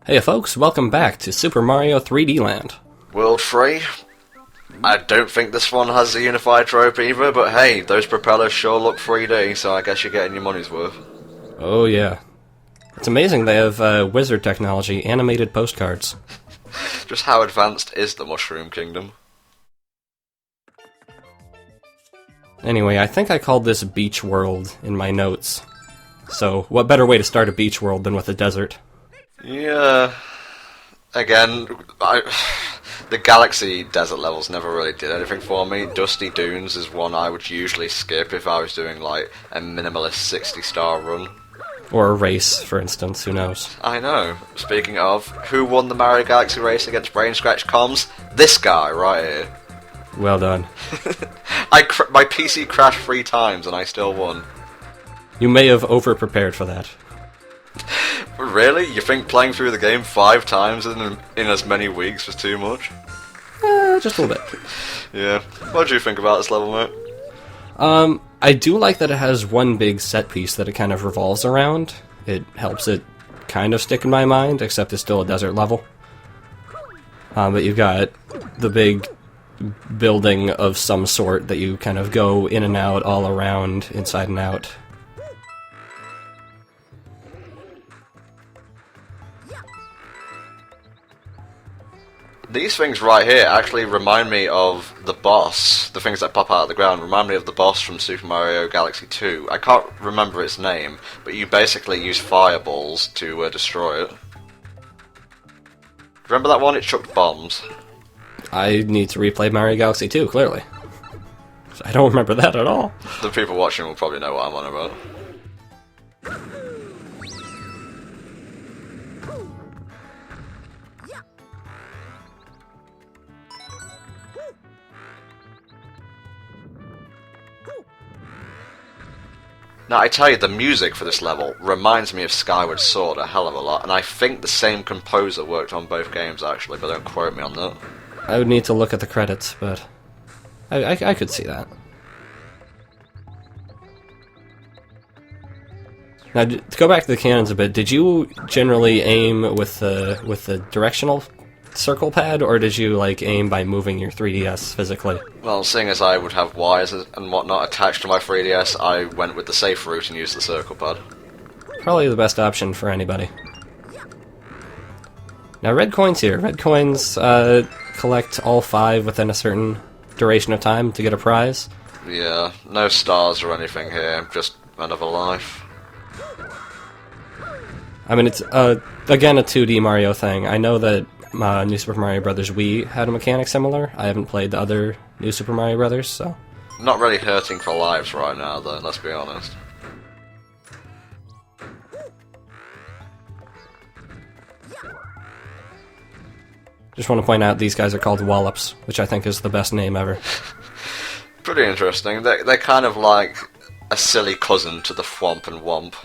Hey folks, welcome back to Super Mario 3D Land. World 3? I don't think this one has a unified trope either, but hey, those propellers sure look 3D, so I guess you're getting your money's worth. Oh yeah. It's amazing they have wizard technology, animated postcards. Just how advanced is the Mushroom Kingdom? Anyway, I think I called this Beach World in my notes. So, what better way to start a beach world than with a desert? Yeah. Again, the Galaxy desert levels never really did anything for me. Dusty Dunes is one I would usually skip if I was doing like a minimalist 60-star run. Or a race, for instance, who knows? I know. Speaking of, who won the Mario Galaxy race against Brain Scratch Comms? This guy right here. Well done. My PC crashed 3 times and I still won. You may have over-prepared for that. Really? You think playing through the game 5 times in as many weeks was too much? Just a little bit. Yeah. What do you think about this level, mate? I do like that it has one big set piece that it kind of revolves around. It helps it kind of stick in my mind, except it's still a desert level. But you've got the big building of some sort that you kind of go in and out all around, inside and out. These things right here actually remind me of the boss. The things that pop out of the ground remind me of the boss from Super Mario Galaxy 2. I can't remember its name, but you basically use fireballs to destroy it. Remember that one? It chucked bombs. I need to replay Mario Galaxy 2, clearly. I don't remember that at all. The people watching will probably know what I'm on about. Now, I tell you, the music for this level reminds me of Skyward Sword a hell of a lot, and I think the same composer worked on both games, actually, but don't quote me on that. I would need to look at the credits, but I could see that. Now, to go back to the cannons a bit, did you generally aim with the directional circle pad, or did you like aim by moving your 3DS physically? Well, seeing as I would have wires and whatnot attached to my 3DS, I went with the safe route and used the circle pad. Probably the best option for anybody. Now, red coins here. Red coins collect all 5 within a certain duration of time to get a prize. Yeah, no stars or anything here, just another life. I mean, it's, again, a 2D Mario thing. I know that New Super Mario Bros. Wii had a mechanic similar. I haven't played the other New Super Mario Bros., so... Not really hurting for lives right now, though, let's be honest. Just want to point out these guys are called Wallops, which I think is the best name ever. Pretty interesting. They're kind of like a silly cousin to the Thwomp and Womp.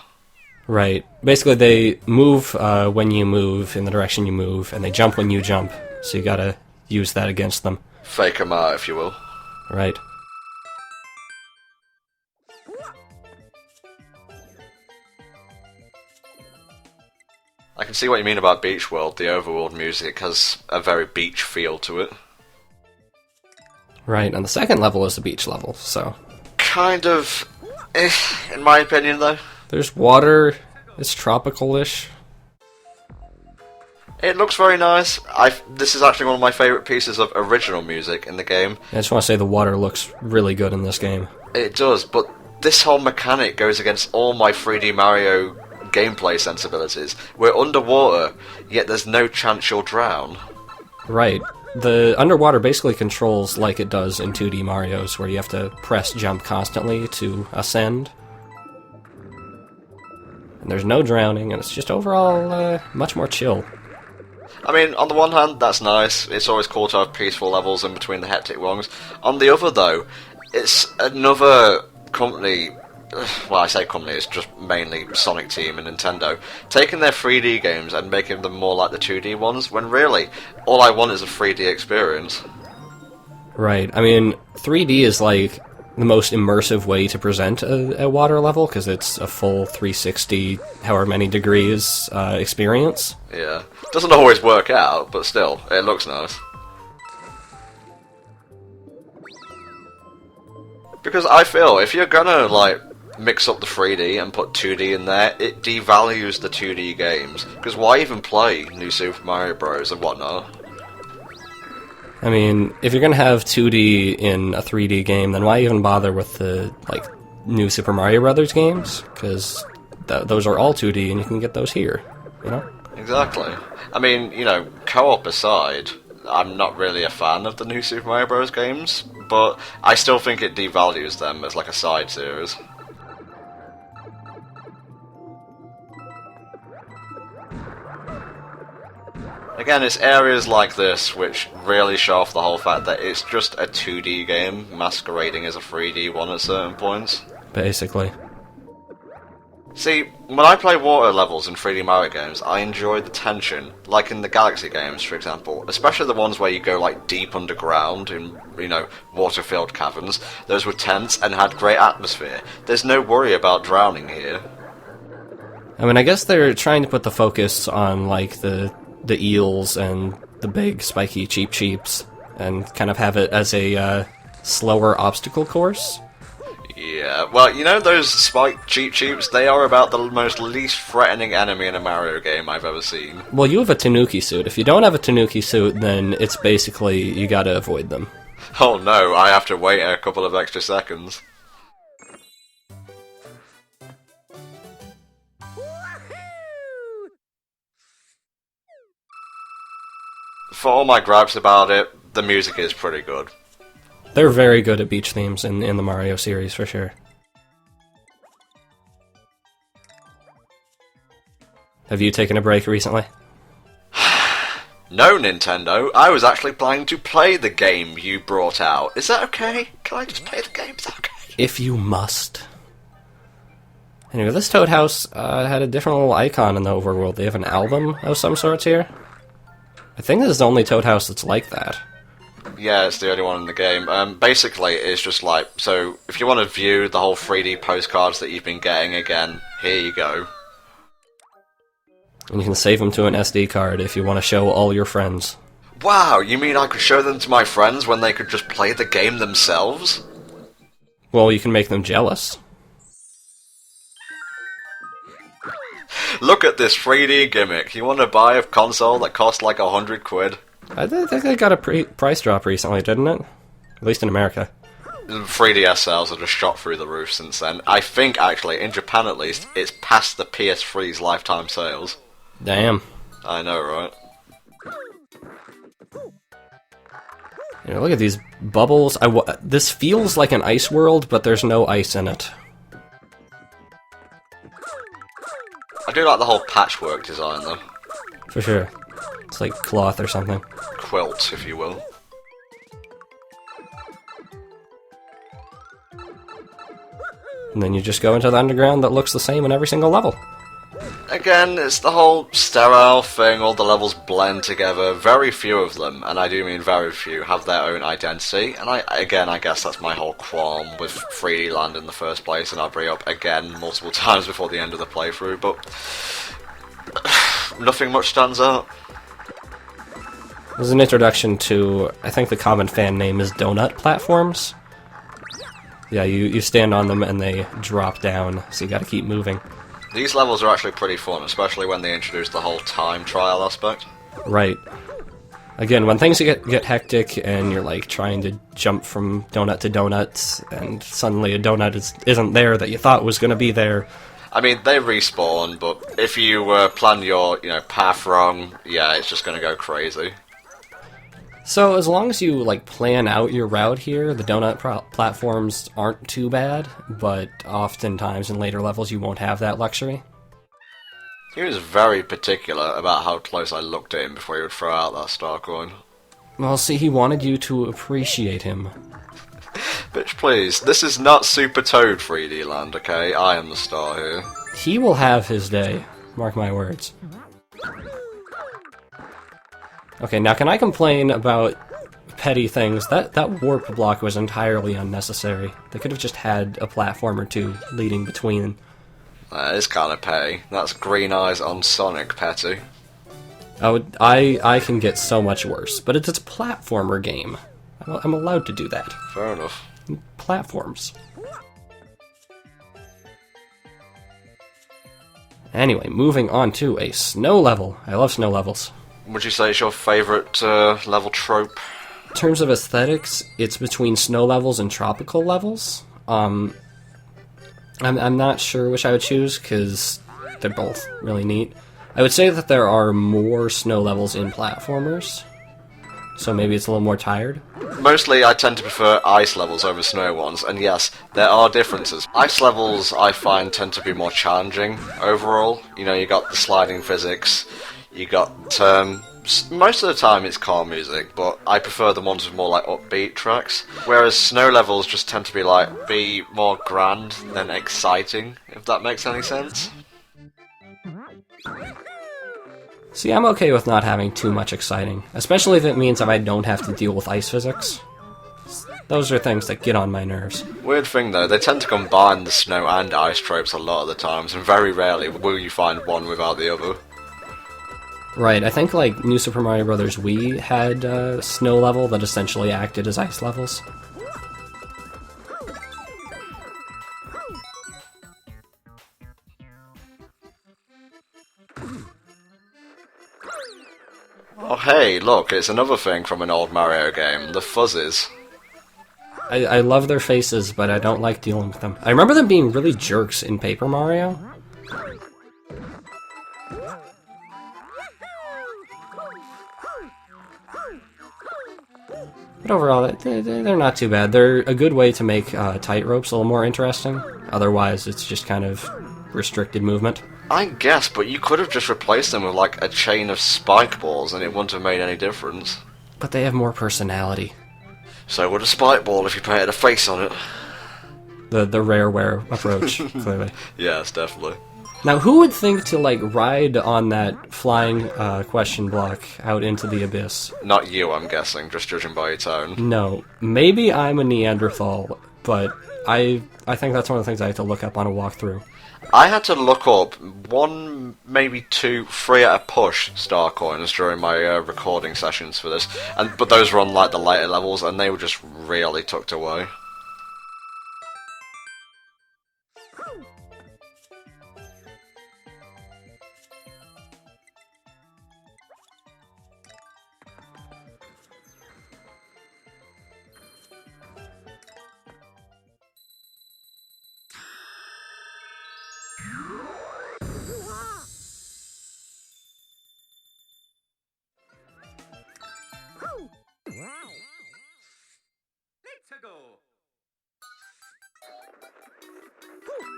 Right. Basically, they move when you move, in the direction you move, and they jump when you jump, so you gotta use that against them. Fake 'em out, if you will. Right. I can see what you mean about Beach World. The overworld music has a very beach feel to it. Right, and the second level is the beach level, so... Kind of... in my opinion, though. There's water, it's tropical-ish. It looks very nice. This is actually one of my favourite pieces of original music in the game. I just want to say the water looks really good in this game. It does, but this whole mechanic goes against all my 3D Mario gameplay sensibilities. We're underwater, yet there's no chance you'll drown. Right. The underwater basically controls like it does in 2D Marios, where you have to press jump constantly to ascend. And there's no drowning, and it's just overall much more chill. I mean, on the one hand, that's nice. It's always cool to have peaceful levels in between the hectic ones. On the other, though, it's another company... Well, I say company, it's just mainly Sonic Team and Nintendo, taking their 3D games and making them more like the 2D ones, when really, all I want is a 3D experience. Right. I mean, 3D is like the most immersive way to present a water level, because it's a full 360, however many degrees experience. Yeah. Doesn't always work out, but still, it looks nice. Because I feel, if you're gonna, like, mix up the 3D and put 2D in there, it devalues the 2D games. Because why even play New Super Mario Bros. And whatnot? I mean, if you're gonna have 2D in a 3D game, then why even bother with the, like, new Super Mario Brothers games? Because those are all 2D, and you can get those here, you know? Exactly. I mean, you know, co-op aside, I'm not really a fan of the new Super Mario Bros. Games, but I still think it devalues them as, like, a side series. Again, it's areas like this which really show off the whole fact that it's just a 2D game masquerading as a 3D one at certain points. Basically. See, when I play water levels in 3D Mario games, I enjoy the tension, like in the Galaxy games, for example, especially the ones where you go, like, deep underground in, you know, water-filled caverns. Those were tense and had great atmosphere. There's no worry about drowning here. I mean, I guess they're trying to put the focus on, like, the eels and the big spiky cheeps and kind of have it as a slower obstacle course. Yeah, well, you know those spiked cheeps? They are about the most least threatening enemy in a Mario game I've ever seen. Well, you have a Tanooki suit. If you don't have a Tanooki suit, then it's basically you gotta avoid them. Oh no, I have to wait a couple of extra seconds. For all my gripes about it, the music is pretty good. They're very good at beach themes in the Mario series, for sure. Have you taken a break recently? No, Nintendo. I was actually planning to play the game you brought out. Is that okay? Can I just play the game? Is that okay? If you must. Anyway, this Toad House had a different little icon in the overworld. They have an album of some sorts here. I think this is the only Toad House that's like that. Yeah, it's the only one in the game. Basically, it's just like, so if you want to view the whole 3D postcards that you've been getting again, here you go. And you can save them to an SD card if you want to show all your friends. Wow, you mean I could show them to my friends when they could just play the game themselves? Well, you can make them jealous. Look at this 3D gimmick. You want to buy a console that costs like £100? I think they got a price drop recently, didn't it? At least in America. 3DS sales have just shot through the roof since then. I think, actually, in Japan at least, it's past the PS3's lifetime sales. Damn. I know, right? You know, look at these bubbles. This feels like an ice world, but there's no ice in it. I do like the whole patchwork design, though. For sure. It's like cloth or something. Quilt, if you will. And then you just go into the underground that looks the same in every single level. Again, it's the whole sterile thing, all the levels blend together. Very few of them, and I do mean very few, have their own identity. And I guess that's my whole qualm with 3D Land in the first place, and I'll bring it up again multiple times before the end of the playthrough, but nothing much stands out. There's an introduction to, I think the common fan name is donut platforms. Yeah, you stand on them and they drop down, so you gotta keep moving. These levels are actually pretty fun, especially when they introduce the whole time trial aspect. Right. Again, when things get hectic and you're like trying to jump from donut to donut, and suddenly a donut isn't there that you thought was going to be there. I mean, they respawn, but if you plan your path wrong, yeah, it's just going to go crazy. So as long as you like plan out your route here, the donut platforms aren't too bad, but oftentimes in later levels you won't have that luxury. He was very particular about how close I looked at him before he would throw out that star coin. Well, see, he wanted you to appreciate him. Bitch, please, this is not Super Toad 3D Land, okay? I am the star here. He will have his day, mark my words. Okay, now can I complain about petty things. That warp block was entirely unnecessary. They could have just had a platform or two leading between. That is kind of petty. That's Green Eyes on Sonic petty. I can get so much worse, but it's a platformer game. I'm allowed to do that. Fair enough. Platforms. Anyway, moving on to a snow level. I love snow levels. Would you say it's your favourite level trope? In terms of aesthetics, it's between snow levels and tropical levels. I'm not sure which I would choose, because they're both really neat. I would say that there are more snow levels in platformers, so maybe it's a little more tired. Mostly I tend to prefer ice levels over snow ones, and yes, there are differences. Ice levels I find tend to be more challenging overall. You know, you got the sliding physics, you got, most of the time it's calm music, but I prefer the ones with more like upbeat tracks. Whereas snow levels just tend to be more grand than exciting, if that makes any sense. See, I'm okay with not having too much exciting, especially if it means that I don't have to deal with ice physics. Those are things that get on my nerves. Weird thing though, they tend to combine the snow and ice tropes a lot of the times, and very rarely will you find one without the other. Right, I think like New Super Mario Bros. Wii had a snow level that essentially acted as ice levels. Oh hey, look, it's another thing from an old Mario game, the fuzzies. I love their faces, but I don't like dealing with them. I remember them being really jerks in Paper Mario. But overall, they're not too bad. They're a good way to make tight ropes a little more interesting. Otherwise, it's just kind of restricted movement. I guess, but you could have just replaced them with like a chain of spike balls and it wouldn't have made any difference. But they have more personality. So would a spike ball if you painted a face on it. The rareware approach, clearly. Yes, definitely. Now, who would think to, like, ride on that flying question block out into the abyss? Not you, I'm guessing, just judging by your tone. No. Maybe I'm a Neanderthal, but I think that's one of the things I have to look up on a walkthrough. I had to look up 1, maybe 2, 3 at a push star coins during my recording sessions for this, but those were on like the later levels, and they were just really tucked away.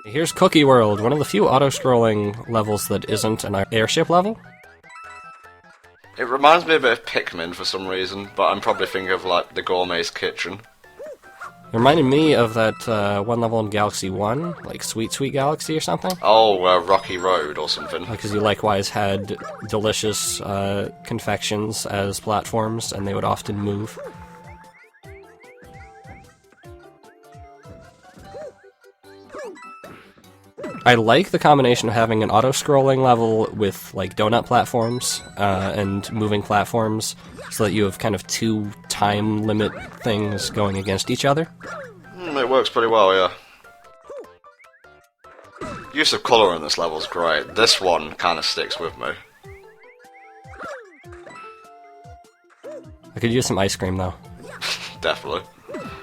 Here's Cookie World, one of the few auto-scrolling levels that isn't an airship level. It reminds me a bit of Pikmin for some reason, but I'm probably thinking of like the Gourmet's Kitchen. It reminded me of that one level in Galaxy 1, like Sweet Sweet Galaxy or something. Oh, Rocky Road or something. Because you likewise had delicious confections as platforms, and they would often move. I like the combination of having an auto-scrolling level with like donut platforms and moving platforms, so that you have kind of two time limit things going against each other. It works pretty well, yeah. Use of colour in this level is great. This one kind of sticks with me. I could use some ice cream though. Definitely.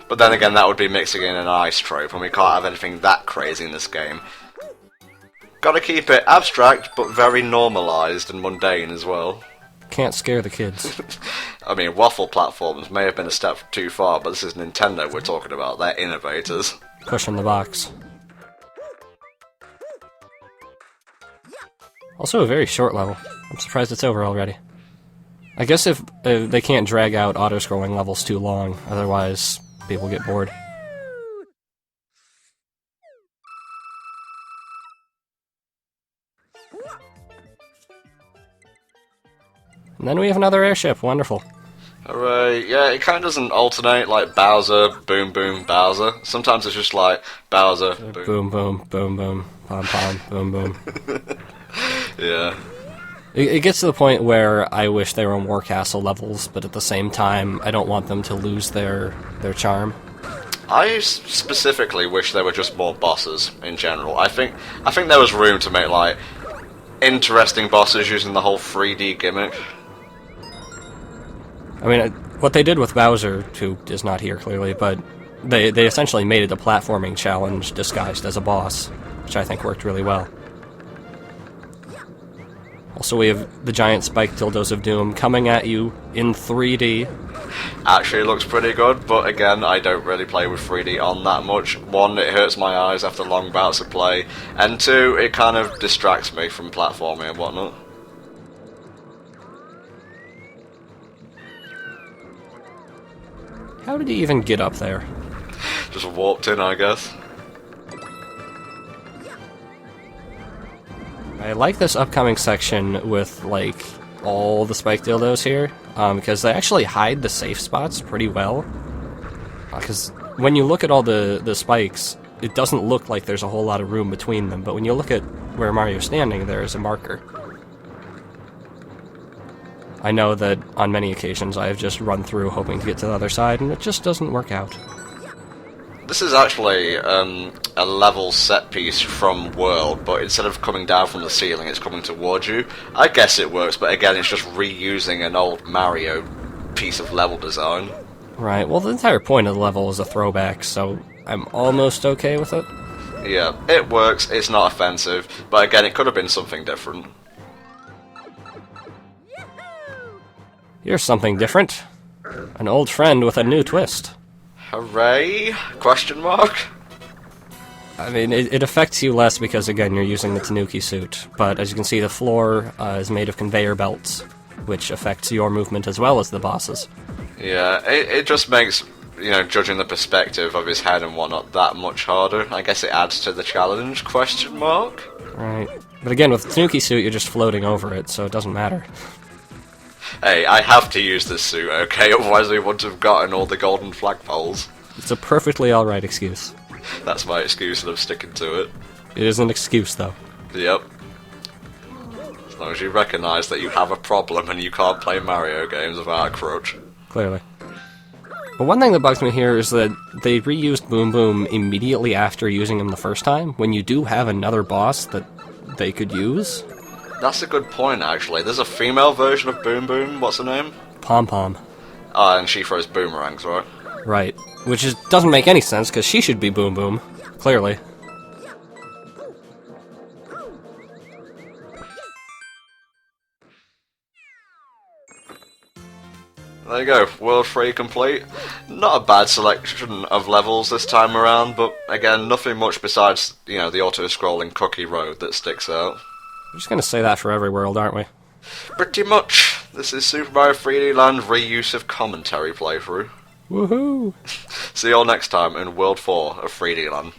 But then again, that would be mixing in an ice trope, and we can't have anything that crazy in this game. Gotta keep it abstract, but very normalised and mundane as well. Can't scare the kids. I mean, waffle platforms may have been a step too far, but this is Nintendo we're talking about. They're innovators. Pushing the box. Also a very short level. I'm surprised it's over already. I guess if they can't drag out auto-scrolling levels too long, otherwise people get bored. And then we have another airship, wonderful. Hooray. Yeah, it kind of doesn't alternate like Bowser, boom, boom, Bowser. Sometimes it's just like Bowser, boom, Boom, boom, boom, boom, pom, pom, boom, boom. Yeah. It gets to the point where I wish they were more castle levels, but at the same time, I don't want them to lose their charm. I specifically wish there were just more bosses in general. I think there was room to make like interesting bosses using the whole 3D gimmick. I mean, what they did with Bowser, who is not here clearly, but they essentially made it a platforming challenge disguised as a boss, which I think worked really well. Also, we have the giant spike dildos of doom coming at you in 3D. Actually looks pretty good, but again, I don't really play with 3D on that much. One, it hurts my eyes after long bouts of play, and two, it kind of distracts me from platforming and whatnot. How did he even get up there? Just warped in, I guess. I like this upcoming section with, like, all the spike dildos here, because they actually hide the safe spots pretty well. Because when you look at all the spikes, it doesn't look like there's a whole lot of room between them, but when you look at where Mario's standing, there is a marker. I know that on many occasions I have just run through hoping to get to the other side, and it just doesn't work out. This is actually a level set piece from World, but instead of coming down from the ceiling, it's coming towards you. I guess it works, but again, it's just reusing an old Mario piece of level design. Right, well, the entire point of the level is a throwback, so I'm almost okay with it. Yeah, it works, it's not offensive, but again, it could have been something different. Here's something different. An old friend with a new twist. Hooray? Question mark? I mean, it affects you less because, again, you're using the Tanooki suit, but as you can see, the floor is made of conveyor belts, which affects your movement as well as the boss's. Yeah, it just makes, you know, judging the perspective of his head and whatnot that much harder. I guess it adds to the challenge, question mark? Right. But again, with the Tanooki suit, you're just floating over it, so it doesn't matter. Hey, I have to use this suit, okay? Otherwise we wouldn't have gotten all the golden flagpoles. It's a perfectly alright excuse. That's my excuse and I'm sticking to it. It is an excuse, though. Yep. As long as you recognise that you have a problem and you can't play Mario games without a crutch. Clearly. But one thing that bugs me here is that they reused Boom Boom immediately after using him the first time, when you do have another boss that they could use. That's a good point, actually. There's a female version of Boom Boom. What's her name? Pom Pom. And she throws boomerangs, right? Right. Which doesn't make any sense, because she should be Boom Boom. Clearly. There you go, World 3 complete. Not a bad selection of levels this time around, but again, nothing much besides, you know, the auto-scrolling cookie road that sticks out. We're just gonna say that for every world, aren't we? Pretty much. This is Super Mario 3D Land reuse of commentary playthrough. Woohoo! See you all next time in World 4 of 3D Land.